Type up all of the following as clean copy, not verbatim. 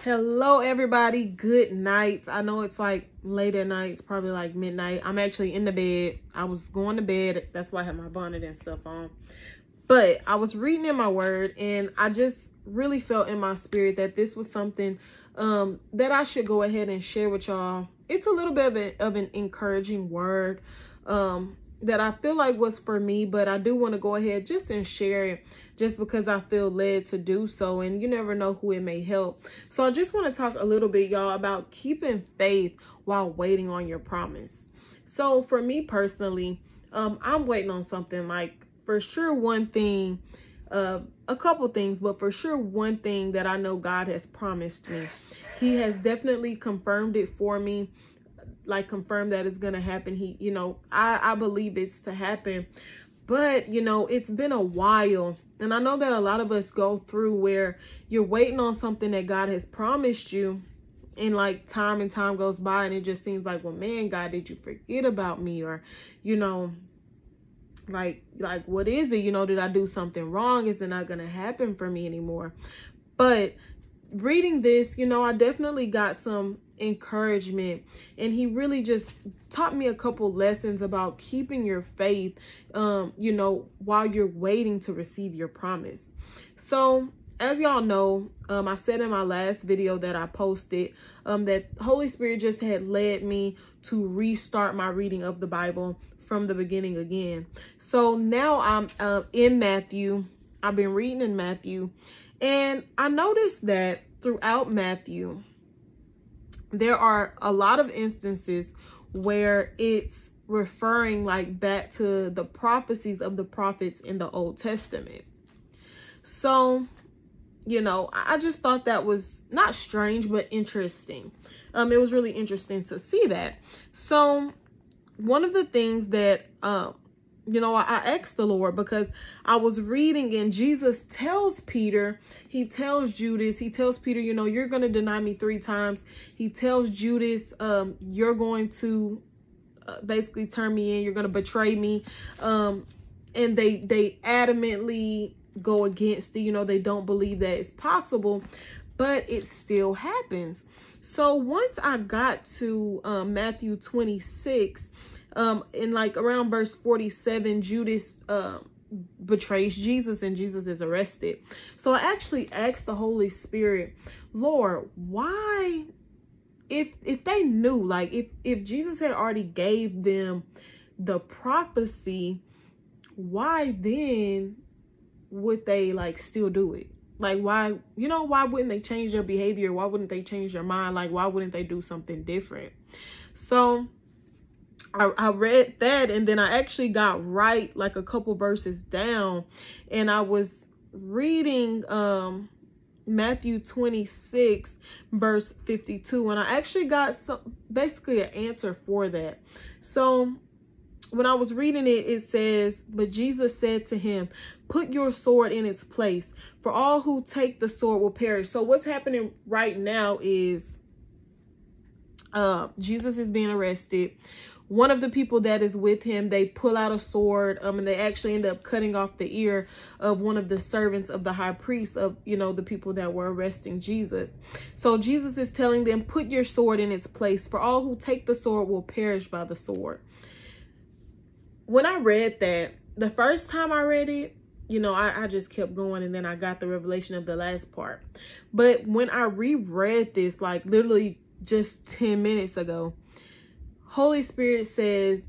Hello everybody, good night. I know it's like late at night, it's probably like midnight. I'm actually in the bed. I was going to bed, that's why I have my bonnet and stuff on. But I was reading in my word and I just really felt in my spirit that this was something that I should go ahead and share with y'all. It's a little bit of an encouraging word that I feel like was for me, but I do want to go ahead just and share it just because I feel led to do so, and you never know who it may help. So I just want to talk a little bit, y'all, about keeping faith while waiting on your promise. So for me personally, I'm waiting on something, like for sure one thing, a couple things, but for sure one thing that I know God has promised me. He has definitely confirmed it for me, like confirmed that it's gonna happen. I believe it's to happen, but it's been a while, and I know that a lot of us go through where you're waiting on something that God has promised you, and like time and time goes by and it just seems like, well, man, God, did you forget about me? Or like what is it? Did I do something wrong? Is it not gonna happen for me anymore? But reading this, I definitely got some encouragement, and he really just taught me a couple lessons about keeping your faith, while you're waiting to receive your promise. So as y'all know, I said in my last video that I posted that Holy Spirit just had led me to restart my reading of the Bible from the beginning again. So now I'm in Matthew. I've been reading in Matthew, and I noticed that throughout Matthew, there are a lot of instances where it's referring like back to the prophecies of the prophets in the Old Testament. So, I just thought that was not strange, but interesting. It was really interesting to see that. So one of the things that, I asked the Lord, because I was reading and Jesus tells Peter, he tells Judas, he tells Peter, you're going to deny me 3 times. He tells Judas, you're going to basically turn me in, you're going to betray me. And they adamantly go against it. They don't believe that it's possible, but it still happens. So once I got to Matthew 26, in like around verse 47, Judas betrays Jesus and Jesus is arrested. So I actually asked the Holy Spirit, Lord, why, if they knew, like if Jesus had already gave them the prophecy, why then would they like still do it? Like, why, why wouldn't they change their behavior? Why wouldn't they change their mind? Like, why wouldn't they do something different? So I read that, and then I actually got right like a couple verses down, and I was reading Matthew 26 verse 52, and I actually got basically an answer for that. So when I was reading it, it says, but Jesus said to him, put your sword in its place, for all who take the sword will perish. So what's happening right now is Jesus is being arrested. One of the people that is with him, they pull out a sword, and they actually end up cutting off the ear of one of the servants of the high priest of, the people that were arresting Jesus. So Jesus is telling them, put your sword in its place, for all who take the sword will perish by the sword. When I read that, the first time I read it, I just kept going, and then I got the revelation of the last part. But when I reread this, like literally just 10 minutes ago, Holy Spirit says,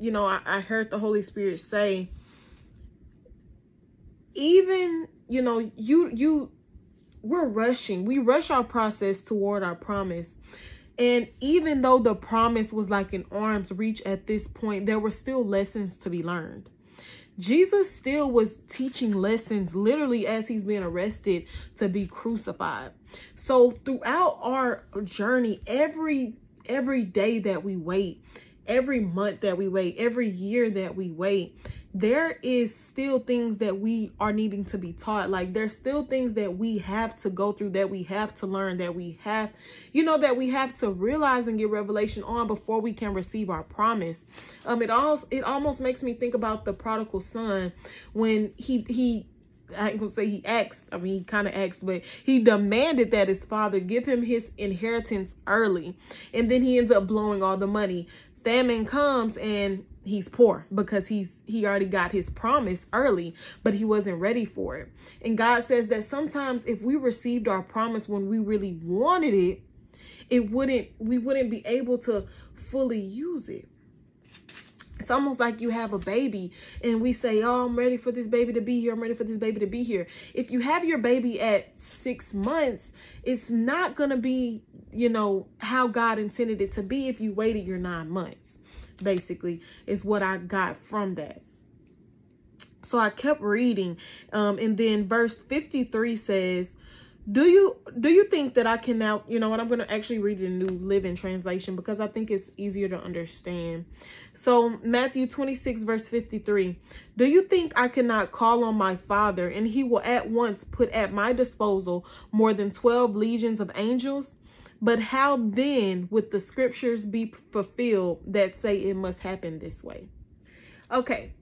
I heard the Holy Spirit say, even, we're rushing. We rush our process toward our promise. And even though the promise was like in arm's reach at this point, there were still lessons to be learned. Jesus still was teaching lessons literally as he's being arrested to be crucified. So throughout our journey, every day that we wait, every month that we wait, every year that we wait, there is still things that we are needing to be taught. Like there's still things that we have to go through, that we have to learn, that we have, that we have to realize and get revelation on before we can receive our promise. It almost makes me think about the prodigal son when he I ain't gonna say he asked. I mean, he kind of asked, but he demanded that his father give him his inheritance early. And then he ends up blowing all the money. Famine comes and he's poor because he already got his promise early, but he wasn't ready for it. And God says that sometimes if we received our promise when we really wanted it, we wouldn't be able to fully use it. It's almost like you have a baby and we say, oh, I'm ready for this baby to be here. I'm ready for this baby to be here. If you have your baby at 6 months, it's not going to be, you know, how God intended it to be if you waited your 9 months, basically, is what I got from that. So I kept reading. And then verse 53 says, do you think that I can now, you know what, I'm going to actually read the New Living Translation because I think it's easier to understand. So Matthew 26 verse 53, do you think I cannot call on my Father and he will at once put at my disposal more than 12 legions of angels? But how then would the scriptures be fulfilled that say it must happen this way? Okay.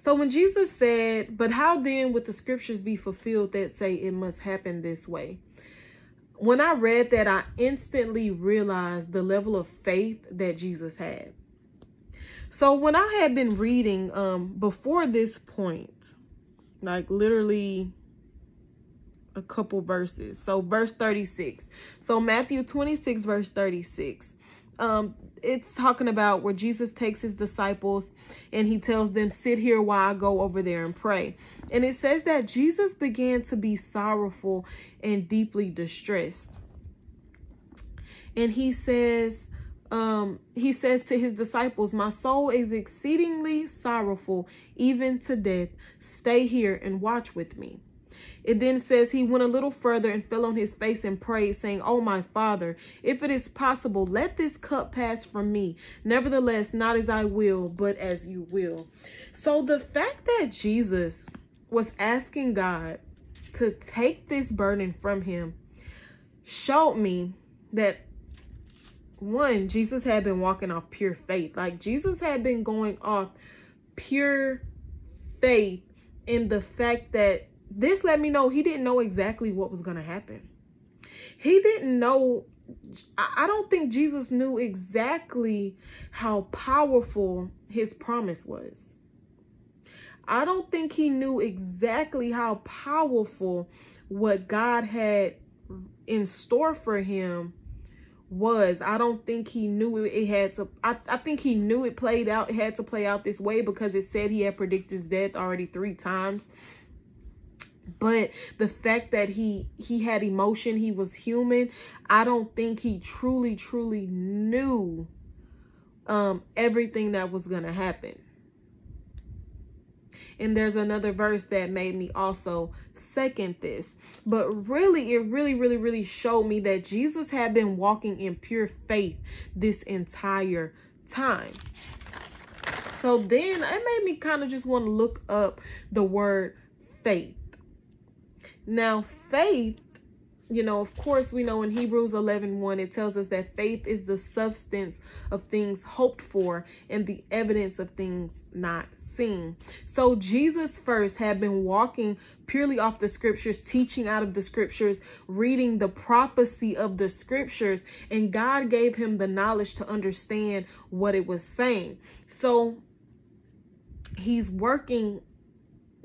So when Jesus said, but how then would the scriptures be fulfilled that say it must happen this way? When I read that, I instantly realized the level of faith that Jesus had. So when I had been reading before this point, like literally a couple verses. So verse 36. So Matthew 26 verse 36. It's talking about where Jesus takes his disciples and he tells them, sit here while I go over there and pray. And it says that Jesus began to be sorrowful and deeply distressed. And he says to his disciples, my soul is exceedingly sorrowful, even to death. Stay here and watch with me. It then says he went a little further and fell on his face and prayed, saying, oh, my Father, if it is possible, let this cup pass from me. Nevertheless, not as I will, but as you will. So the fact that Jesus was asking God to take this burden from him showed me that, one, Jesus had been walking off pure faith. Like Jesus had been going off pure faith in the fact that this let me know he didn't know exactly what was going to happen. He didn't know. I don't think Jesus knew exactly how powerful his promise was. I don't think he knew exactly how powerful what God had in store for him was. I don't think he knew it had to. I think he knew it had to play out this way because it said he had predicted his death already 3 times. But the fact that he had emotion, he was human, I don't think he truly knew everything that was going to happen. And there's another verse that made me also second this. But really, it really showed me that Jesus had been walking in pure faith this entire time. So then it made me kind of just want to look up the word faith. Now, faith, you know, of course, we know in Hebrews 11:1, it tells us that faith is the substance of things hoped for and the evidence of things not seen. So Jesus first had been walking purely off the scriptures, teaching out of the scriptures, reading the prophecy of the scriptures, and God gave him the knowledge to understand what it was saying. So he's working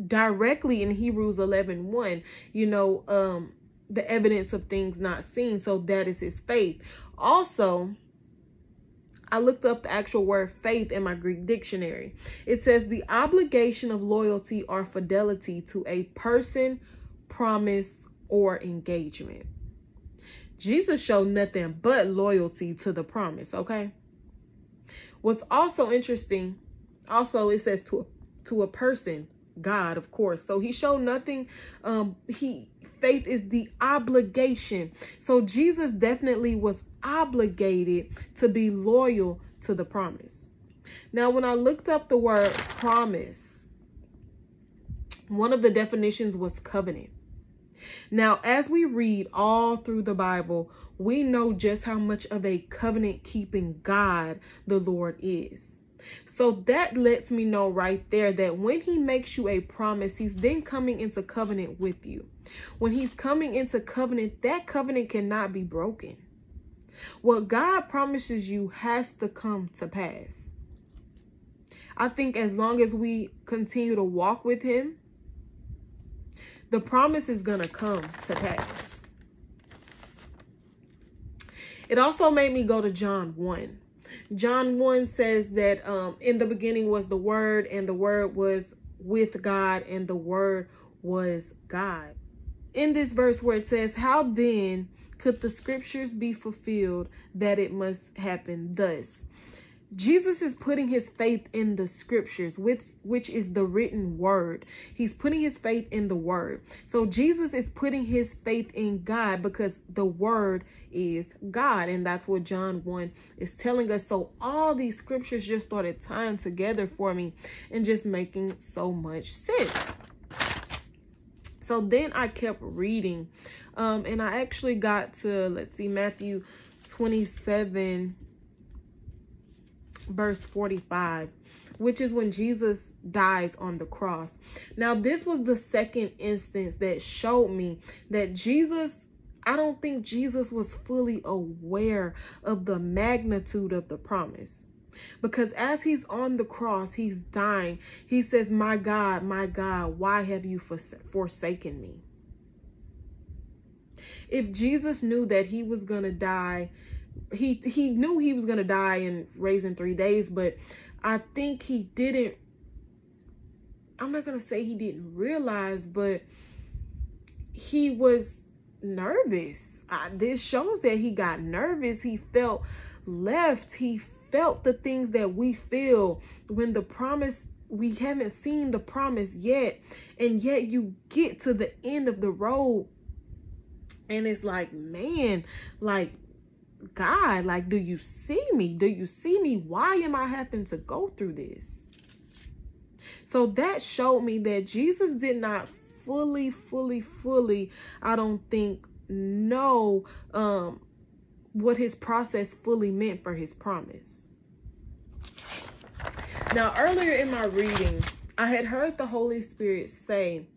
directly in Hebrews 11:1, you know, the evidence of things not seen. So that is his faith. Also, I looked up the actual word faith in my Greek dictionary. It says the obligation of loyalty or fidelity to a person, promise, or engagement. Jesus showed nothing but loyalty to the promise, okay? What's also interesting, also it says to a person, God, of course. So he showed nothing. Faith is the obligation. So Jesus definitely was obligated to be loyal to the promise. Now, when I looked up the word promise, one of the definitions was covenant. Now, as we read all through the Bible, we know just how much of a covenant keeping God the Lord is. So that lets me know right there that when he makes you a promise, he's then coming into covenant with you. When he's coming into covenant, that covenant cannot be broken. What God promises you has to come to pass. I think as long as we continue to walk with him, the promise is going to come to pass. It also made me go to John 1. John 1 says that in the beginning was the Word, and the Word was with God, and the Word was God. In this verse where it says, how then could the scriptures be fulfilled that it must happen thus? Jesus is putting his faith in the scriptures, which is the written word. He's putting his faith in the word. So Jesus is putting his faith in God because the word is God. And that's what John 1 is telling us. So all these scriptures just started tying together for me and just making so much sense. So then I kept reading and I actually got to, let's see, Matthew 27 verse 45, which is when Jesus dies on the cross. Now, this was the second instance that showed me that Jesus, I don't think Jesus was fully aware of the magnitude of the promise. Because as he's on the cross, he's dying. He says, my God, why have you forsaken me? If Jesus knew that he was going to die, he knew he was going to die and raise in 3 days, but I think he didn't, I'm not going to say he didn't realize, but he was nervous. This shows that he got nervous. He felt left. He felt the things that we feel when the promise, we haven't seen the promise yet, and yet you get to the end of the road and it's like, man, like, God, like, do you see me? Do you see me? Why am I having to go through this? So that showed me that Jesus did not fully, I don't think, know what his process fully meant for his promise. Now, earlier in my reading, I had heard the Holy Spirit say,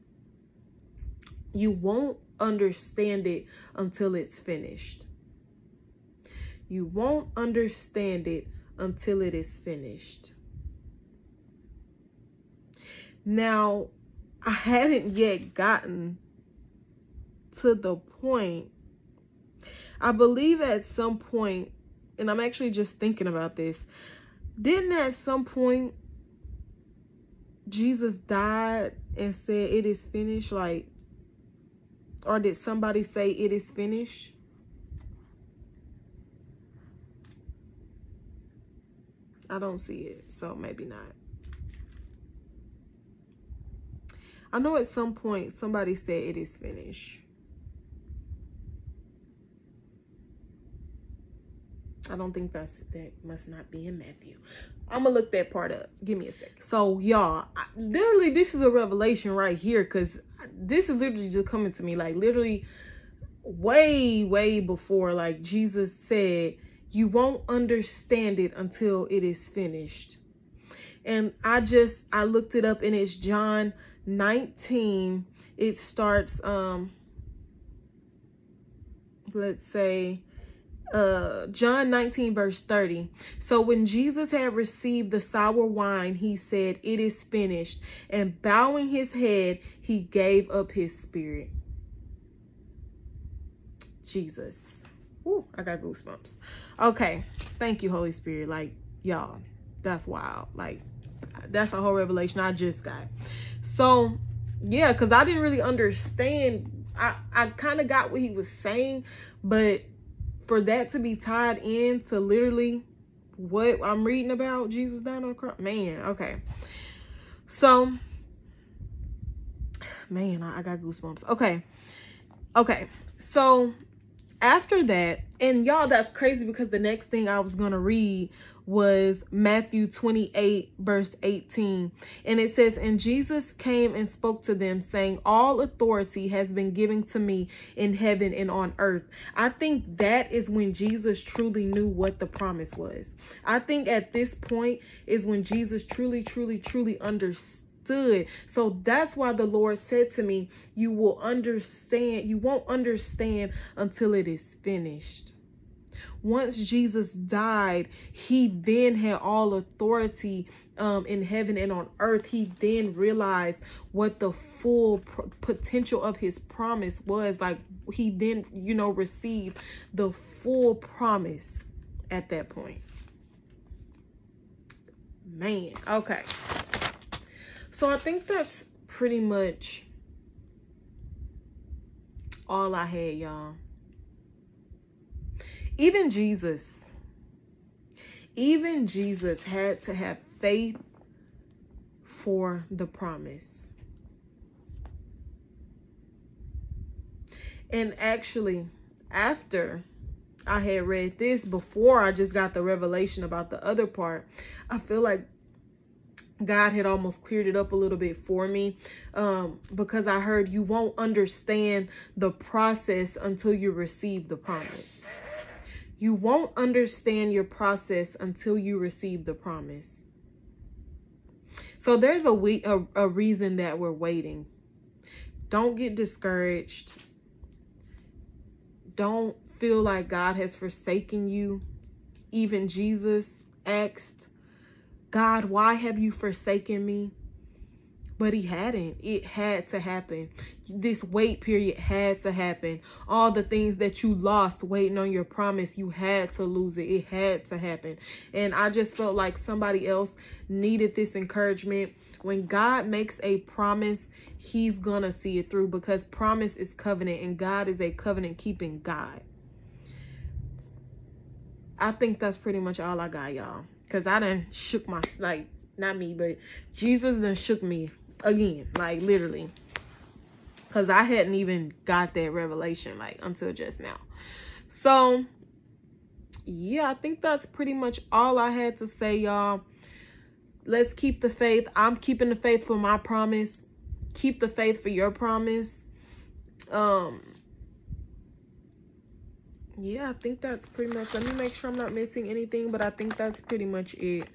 you won't understand it until it's finished. You won't understand it until it is finished. Now, I hadn't yet gotten to the point. I believe at some point, and I'm actually just thinking about this, didn't at some point Jesus died and said it is finished? Like, or did somebody say it is finished? I don't see it, so maybe not. I know at some point somebody said it is finished. I don't think that must not be in Matthew. I'm gonna look that part up. Give me a second. So y'all, literally this is a revelation right here, because this is literally just coming to me, like literally way before, like Jesus said, you won't understand it until it is finished. And I looked it up, and it's John 19. It starts, let's say, John 19 verse 30. So when Jesus had received the sour wine, he said, it is finished. And bowing his head, he gave up his spirit. Jesus. Ooh, I got goosebumps. Okay. Thank you, Holy Spirit. Like, y'all, that's wild. Like, that's a whole revelation I just got. So, yeah, because I didn't really understand. I kind of got what he was saying, but for that to be tied in to literally what I'm reading about, Jesus dying on the cross, man, okay. So, man, I got goosebumps. Okay. So, after that, And y'all, that's crazy, because the next thing I was going to read was Matthew 28 verse 18. And it says, and Jesus came and spoke to them, saying, all authority has been given to me in heaven and on earth. I think that is when Jesus truly knew what the promise was. I think at this point is when Jesus truly understood. So that's why the Lord said to me, you will understand. You won't understand until it is finished. Once Jesus died, he then had all authority in heaven and on earth. He then realized what the full potential of his promise was. Like, he then, received the full promise at that point. Man, okay. So I think that's pretty much all I had, y'all. Even Jesus had to have faith for the promise. And actually, after I had read this, before I just got the revelation about the other part, I feel like God had almost cleared it up a little bit for me, because I heard you won't understand the process until you receive the promise. You won't understand your process until you receive the promise. So there's a reason that we're waiting. Don't get discouraged. Don't feel like God has forsaken you. Even Jesus asked, God, why have you forsaken me? But he hadn't. It had to happen. This wait period had to happen. All the things that you lost waiting on your promise, you had to lose it. It had to happen. And I just felt like somebody else needed this encouragement. When God makes a promise, he's gonna see it through, because promise is covenant, and God is a covenant keeping God. I think that's pretty much all I got, y'all. Because I done shook my, like, not me, but Jesus done shook me again, like literally, because I hadn't even got that revelation like until just now. So yeah, I think that's pretty much all I had to say, y'all. Let's keep the faith. I'm keeping the faith for my promise. Keep the faith for your promise. Yeah, I think that's pretty much, let me make sure I'm not missing anything, but I think that's pretty much it.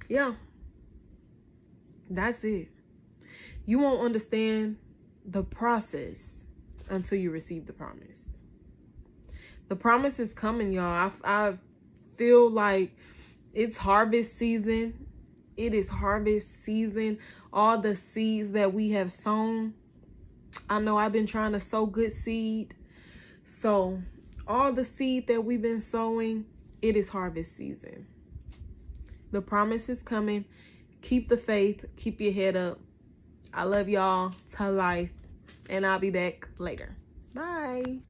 Yeah, that's it. You won't understand the process until you receive the promise. The promise is coming, y'all. I feel like it's harvest season. It is harvest season. All the seeds that we have sown. I know I've been trying to sow good seed. So all the seed that we've been sowing, it is harvest season. The promise is coming. Keep the faith. Keep your head up. I love y'all to life. And I'll be back later. Bye.